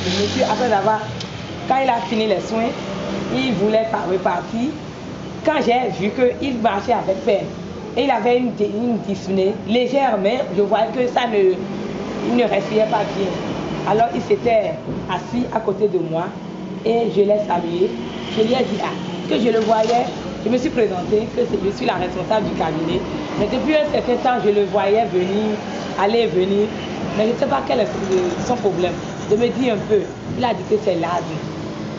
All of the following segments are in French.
le monsieur, après avoir, quand il a fini les soins, il voulait repartir. Quand j'ai vu qu'il marchait avec peine, et il avait une dyspnée légère, mais je voyais que ça il ne respirait pas bien. Alors il s'était assis à côté de moi et je l'ai salué. Je lui ai dit que je le voyais, je me suis présenté, que je suis la responsable du cabinet. Mais depuis un certain temps, je le voyais venir, aller et venir. Mais je ne sais pas quel est son problème. Je me dis un peu, il a dit que c'est l'asthme.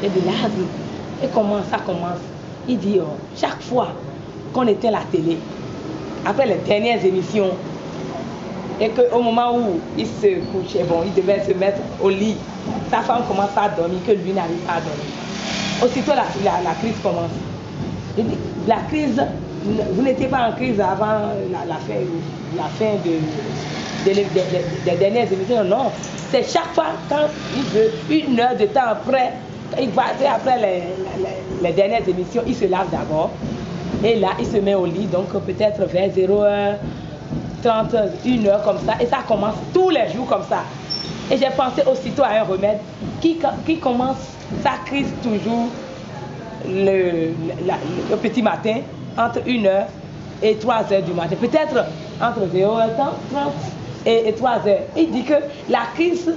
J'ai dit l'asthme. Et comment ça commence? Il dit, chaque fois qu'on éteint la télé, après les dernières émissions, et qu'au moment où il se couchait, bon, il devait se mettre au lit, sa femme commence à dormir, que lui n'arrive pas à dormir. Aussitôt la crise commence. Je dis, la crise, vous n'étiez pas en crise avant la fin des dernières émissions, non. C'est chaque fois quand il veut, 1 heure de temps après, après les dernières émissions, il se lave d'abord. Et là, il se met au lit, donc peut-être vers 0h30, 1h comme ça. Et ça commence tous les jours comme ça. Et j'ai pensé aussitôt à un remède qui commence sa crise toujours le petit matin, entre 1h et 3h du matin. Peut-être entre 0h30 et 3h. Il dit que la crise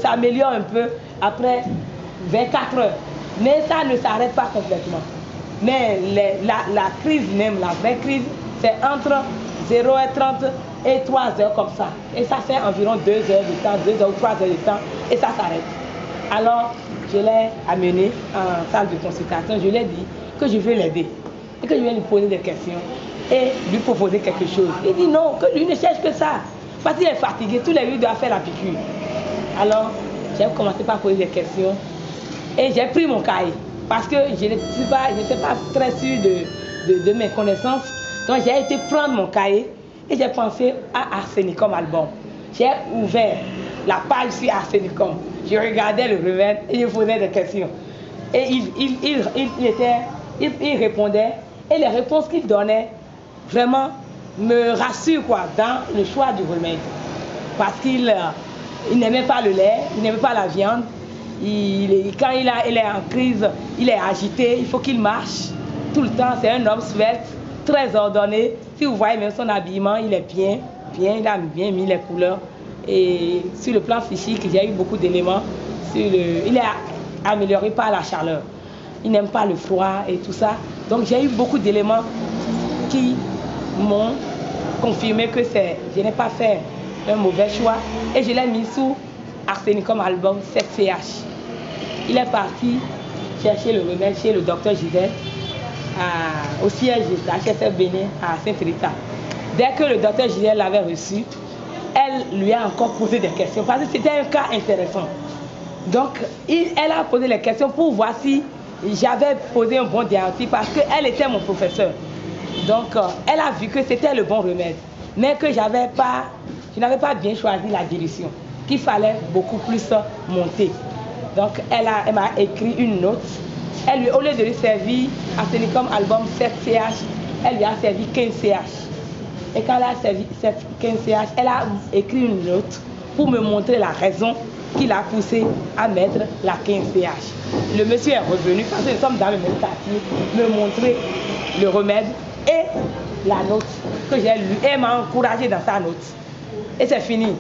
s'améliore un peu après vers 4h. Mais ça ne s'arrête pas complètement. Mais la crise même, la vraie crise, c'est entre 0h30 et 3h comme ça. Et ça fait environ 2 heures de temps, 2 heures ou 3 heures de temps, et ça s'arrête. Alors, je l'ai amené en salle de consultation, je lui ai dit que je vais l'aider, et que je vais lui poser des questions, et lui proposer quelque chose. Il dit non, que lui ne cherche que ça, parce qu'il est fatigué, tous les jours il doit faire la piqûre. Alors, j'ai commencé par poser des questions, et j'ai pris mon cahier. Parce que je n'étais pas très sûre de mes connaissances. Donc j'ai été prendre mon cahier et j'ai pensé à Arsenicum Album. J'ai ouvert la page sur Arsenicum. Je regardais le remède et je posais des questions. Et il répondait. Et les réponses qu'il donnait vraiment me rassurent dans le choix du remède. Parce qu'il n'aimait pas le lait, il n'aimait pas la viande. Quand il est en crise, il est agité, il faut qu'il marche tout le temps. C'est un homme svelte, très ordonné. Si vous voyez même son habillement, il est bien, il a bien mis les couleurs. Et sur le plan psychique, il y a eu beaucoup d'éléments. Il est amélioré par la chaleur. Il n'aime pas le froid et tout ça. Donc j'ai eu beaucoup d'éléments qui m'ont confirmé que je n'ai pas fait un mauvais choix. Et je l'ai mis sous Arsenicum Album 7CH. Il est parti chercher le remède chez le docteur Gisèle au siège de HSF Bénin à Saint-Rita. Dès que le docteur Gisèle l'avait reçu, elle lui a encore posé des questions parce que c'était un cas intéressant. Donc, elle a posé les questions pour voir si j'avais posé un bon diagnostic parce qu'elle était mon professeur. Donc, elle a vu que c'était le bon remède, mais que je n'avais pas bien choisi la dilution, qu'il fallait beaucoup plus monter. Donc, elle m'a écrit une note. Au lieu de lui servir Arsenicum Album 7CH, elle lui a servi 15CH. Et quand elle a servi 15CH, elle a écrit une note pour me montrer la raison qui l'a poussé à mettre la 15CH. Le monsieur est revenu, parce que nous sommes dans le même quartier, me montrer le remède et la note que j'ai lue. Et elle m'a encouragé dans sa note. Et c'est fini.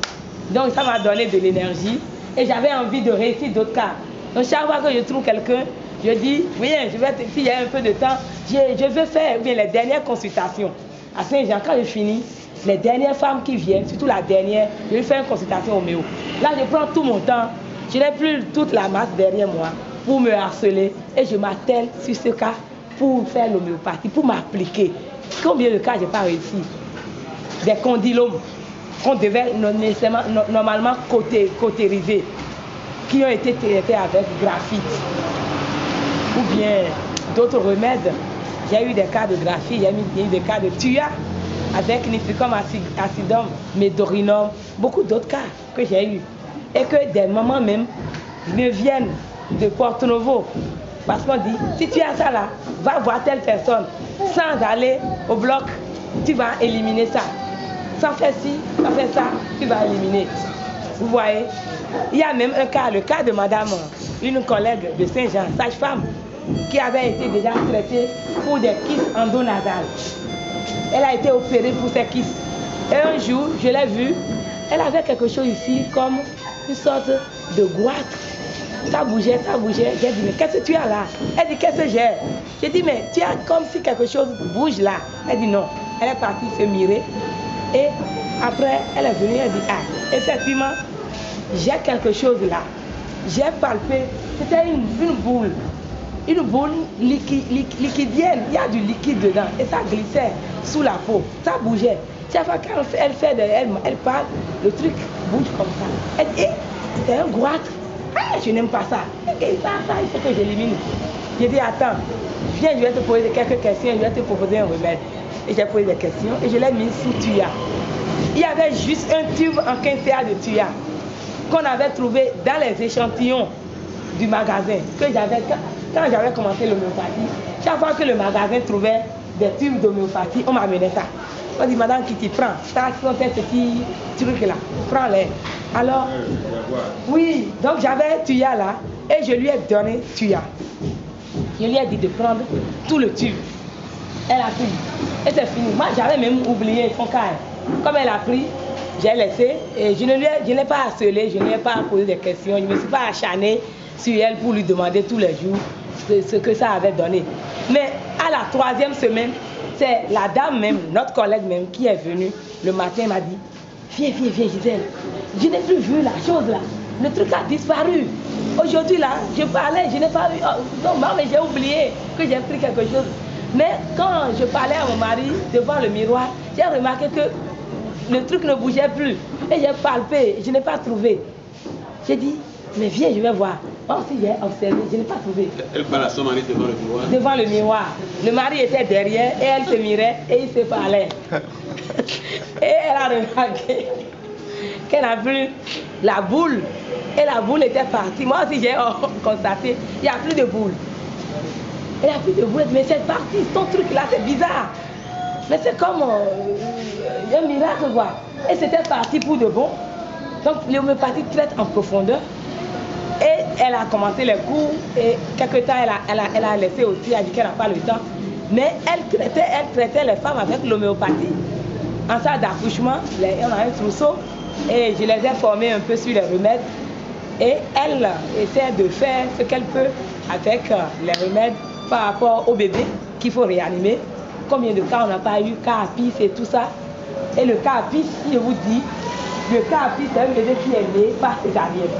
Donc ça m'a donné de l'énergie et j'avais envie de réussir d'autres cas. Donc chaque fois que je trouve quelqu'un, je dis, viens, s'il y a un peu de temps, je veux faire les dernières consultations. À Saint-Jean, quand je finis, les dernières femmes qui viennent, surtout la dernière, je vais faire une consultation homéo. Là, je prends tout mon temps, je n'ai plus toute la masse derrière moi pour me harceler et je m'attelle sur ce cas pour faire l'homéopathie, pour m'appliquer. Combien de cas je n'ai pas réussi? Des condylomes qu'on devait normalement cautériser, qui ont été traités avec graphite. Ou bien d'autres remèdes. J'ai eu des cas de graphite, j'ai eu des cas de tuya avec niflicum acidum, médorinum, beaucoup d'autres cas que j'ai eu. Et que des mamans même me viennent de Porto Novo. Parce qu'on dit, si tu as ça là, va voir telle personne. Sans aller au bloc, tu vas éliminer ça. Sans faire ci, sans faire ça, tu vas éliminer. Vous voyez? Il y a même un cas, le cas de madame, une collègue de Saint-Jean, sage-femme, qui avait été déjà traitée pour des kystes endonasales. Elle a été opérée pour ses kystes. Et un jour, je l'ai vue, elle avait quelque chose ici comme une sorte de goitre. Ça bougeait, ça bougeait. J'ai dit, mais qu'est-ce que tu as là? Elle dit, qu'est-ce que j'ai? J'ai dit, mais tu as comme si quelque chose bouge là. Elle dit, non. Elle est partie se mirer. Et après, elle est venue, elle dit, ah, effectivement, j'ai quelque chose là. J'ai palpé, c'était une boule. Une boule liquidienne. Il y a du liquide dedans. Et ça glissait sous la peau. Ça bougeait. Chaque fois qu'elle parle, le truc bouge comme ça. Elle dit, c'est un goitre. Ah, je n'aime pas ça. Et ça, il faut que j'élimine. J'ai dit, attends, viens, je vais te poser quelques questions, je vais te proposer un remède. Et j'ai posé des questions et je l'ai mis sous tuya. Il y avait juste un tube en 15 CA de tuya qu'on avait trouvé dans les échantillons du magasin. Que j'avais, quand j'avais commencé l'homéopathie, chaque fois que le magasin trouvait des tubes d'homéopathie, on m'amenait ça. On dit, madame Kitty, prends, ça sont ces petits trucs là, prends-les. Alors, oui, donc j'avais tuya là et je lui ai donné tuya. Je lui ai dit de prendre tout le tube. Elle a pris et c'est fini. Moi j'avais même oublié son cas. Comme elle a pris, j'ai laissé et je n'ai pas harcelé, je n'ai pas posé des questions, je ne me suis pas acharnée sur elle pour lui demander tous les jours ce que ça avait donné. Mais à la 3e semaine, c'est la dame même, notre collègue même, qui est venue le matin m'a dit, viens Gisèle, je n'ai plus vu la chose là, le truc a disparu. Aujourd'hui là, je parlais, je n'ai pas vu, non, mais j'ai oublié que j'ai pris quelque chose. Mais quand je parlais à mon mari devant le miroir, j'ai remarqué que le truc ne bougeait plus. Et j'ai palpé, je n'ai pas trouvé. J'ai dit, mais viens, je vais voir. Moi aussi j'ai observé, je n'ai pas trouvé. Elle parle à son mari devant le miroir? Devant le miroir. Le mari était derrière et elle se mirait et il se parlait. Et elle a remarqué qu'elle a vu la boule. Et la boule était partie. Moi aussi j'ai constaté, il n'y a plus de boule. Il n'y a plus de boule, mais c'est parti, ton truc là c'est bizarre. Mais c'est comme un miracle quoi. Et c'était parti pour de bon. Donc l'homéopathie traite en profondeur. Et elle a commencé les cours et quelque temps elle a laissé aussi, elle a dit qu'elle n'a pas le temps. Mais elle traitait les femmes avec l'homéopathie. En salle d'accouchement, on a un trousseau et je les ai formées un peu sur les remèdes. Et elle essaie de faire ce qu'elle peut avec les remèdes par rapport au bébé qu'il faut réanimer. Combien de cas on n'a pas eu, cas à pisse et tout ça. Et le cas à pisse, si je vous dis, le cas à pisse, c'est un bébé qui est né par césarienne.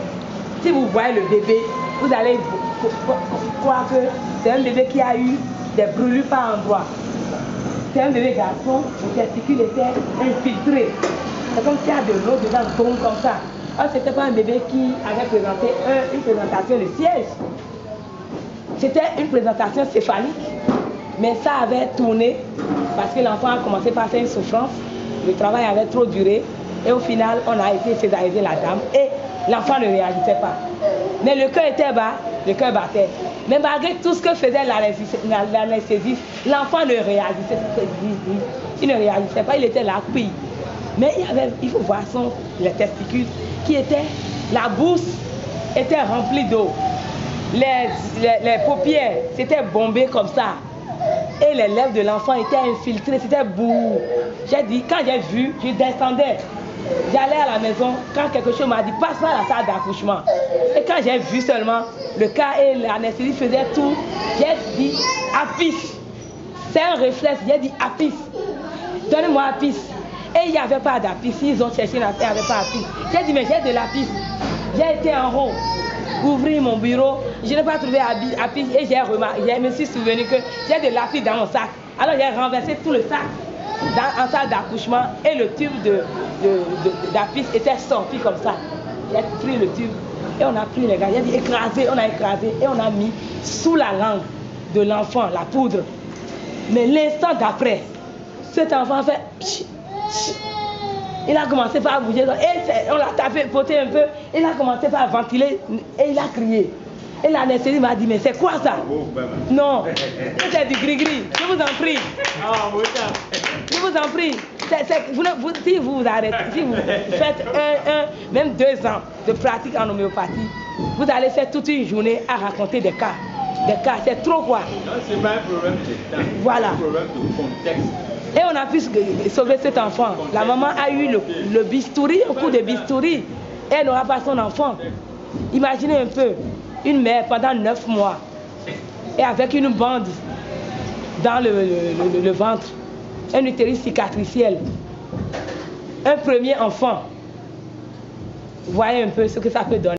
Si vous voyez le bébé, vous allez croire que c'est un bébé qui a eu des brûlures par endroit. C'est un bébé garçon, le testicule était infiltré. C'est comme s'il y a de l'eau dedans, tombe comme ça. Alors c'était pas un bébé qui avait présenté une présentation de siège. C'était une présentation céphalique. Mais ça avait tourné parce que l'enfant a commencé par faire une souffrance. Le travail avait trop duré. Et au final, on a été césariser la dame. Et l'enfant ne réagissait pas. Mais le cœur était bas, le cœur battait. Mais malgré tout ce que faisait l'anesthésiste, l'enfant ne réagissait pas. Il ne réagissait pas, il était là, puis. Mais il faut voir les testicules qui étaient, la bouche était remplie d'eau. Les paupières, c'était bombé comme ça. Et les lèvres de l'enfant étaient infiltrées, c'était bourre. J'ai dit, quand j'ai vu, je descendais. J'allais à la maison, quand quelque chose m'a dit, passe par la salle d'accouchement. Et quand j'ai vu seulement le cas et l'anesthésie faisait tout, j'ai dit, apis. C'est un réflexe, j'ai dit, apis. Donnez-moi apis. Et il n'y avait pas d'apis. Ils ont cherché la terre, il n'y avait pas d'apis. J'ai dit, mais j'ai de l'apis. J'ai été en haut, ouvrir mon bureau, je n'ai pas trouvé apis et je me suis souvenu que j'ai de l'apis dans mon sac. Alors j'ai renversé tout le sac en salle d'accouchement et le tube d'apis était sorti comme ça. J'ai pris le tube et on a pris les gars, j'ai dit écraser, on a écrasé et on a mis sous la langue de l'enfant la poudre. Mais l'instant d'après, cet enfant fait pch, pch. Il a commencé par bouger et on l'a tapé, poté un peu, il a commencé par ventiler et il a crié. Et l'anesthésie m'a dit, mais c'est quoi ça? Non, c'est du gris-gris, je vous en prie. Je vous en prie. Si vous arrêtez, si vous faites même 2 ans de pratique en homéopathie, vous allez faire toute une journée à raconter des cas. Des cas, c'est trop quoi. C'est pas un problème de temps. Voilà. C'est un problème de contexte. Et on a pu sauver cet enfant. La maman a eu le bistouri, au coup de bistouri. Et elle n'aura pas son enfant. Imaginez un peu, une mère pendant 9 mois. Et avec une bande dans le ventre. Un utérus cicatriciel. Un premier enfant. Voyez un peu ce que ça peut donner.